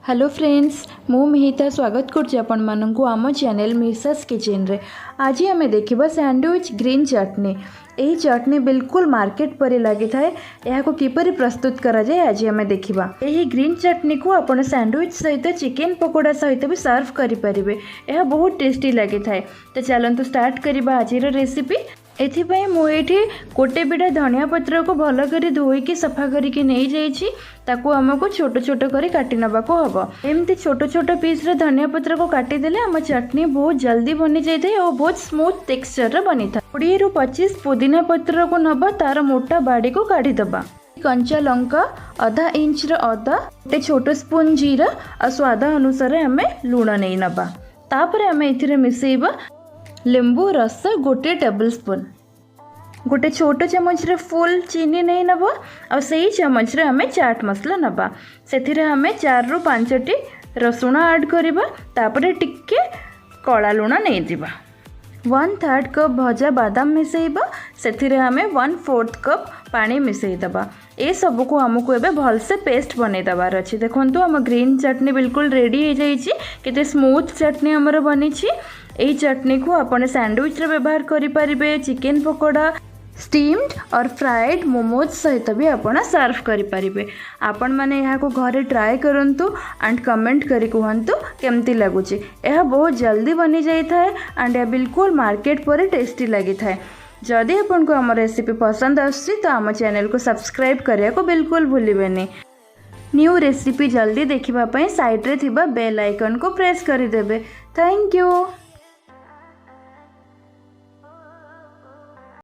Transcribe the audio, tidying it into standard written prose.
Hello friends, मु मिहिता स्वागत करछि आपण माननकु आम चैनल मिसास किचन रे। आज आम देखिबा सैंडविच ग्रीन चटनी। यही चटनी बिल्कुल मार्केट परि लगी थाए। यह किपरि प्रस्तुत करा जाए आज आम देखिबा। यही ग्रीन चटनी को आपण सैंडविच सहित चिकन पकोड़ा सहित भी सर्व करि परिबे। यह बहुत टेस्टी लगी थाए। तो चलंतु स्टार्ट करिबा आज रेसिपी। एथिपाई मु एठी गोटे बिड़ा धनिया पत्र को भल करी धोईकी सफा करके नहीं जाइछि। ताकू हमको छोट छोट करी काटी नबा को हबो। एमती छोट छोट पीस रे धनिया पत्र को काटी देले हम चटनी बहुत जल्दी बनी जाय थाए और बहुत स्मूथ टेक्सचर रे बनी था। 20 रु 25 पुदीना पत्र को नबा, तार मोटा बाड़ी को काढ़ी दबा। कंचा लंका आधा इंच रे अदा, गोटे छोट स्पून जीरा और स्वाद अनुसार हमें लूण नहीं नबा। तापर हमें एथिरे मिसेइबा लेंबू रस गोटे टेबल स्पून, गोटे छोट चमच रे फुल चीनी नहीं नब और सही चमच रे हमें चाट मसला नबा। से हमें 4 रु 5 टी रसुण ऐड करिबा। तापरे टिक्के कला लूण नहीं दिबा। 1/3 कप भजा बादाम मिसेइबा। से हमें 1/4 कप पानी मिसई दबा। ए सब को हमको एबे भल से पेस्ट बनै दबार अछि। देखंतु हम ग्रीन चटनी बिल्कुल रेडी हो जाइछि। केते स्मूथ चटनी हमर बनी छी। एही चटनी को आपण सैंडविच रे व्यवहार करि परिबे। चिकन पकोड़ा, स्टीम्ड और फ्राइड मोमोज सहित भी आपण सर्व करि परिबे। आपण माने यहाँ को घरे ट्राए करंतु एंड कमेंट करी कहंतु केमती लागुची। यह बहुत जल्दी बनी जाई थाए एंड यह बिल्कुल मार्केट पर टेस्टी लगी थाए। जदि आपण को हमर रेसिपी पसंद आछि तो हम चैनल को सब्सक्राइब करिया को बिल्कुल भूलिबेनी। न्यू रेसिपी जल्दी देखिबा पई साइड रे थिबा बेल आइकन को प्रेस करि देबे। Thank you.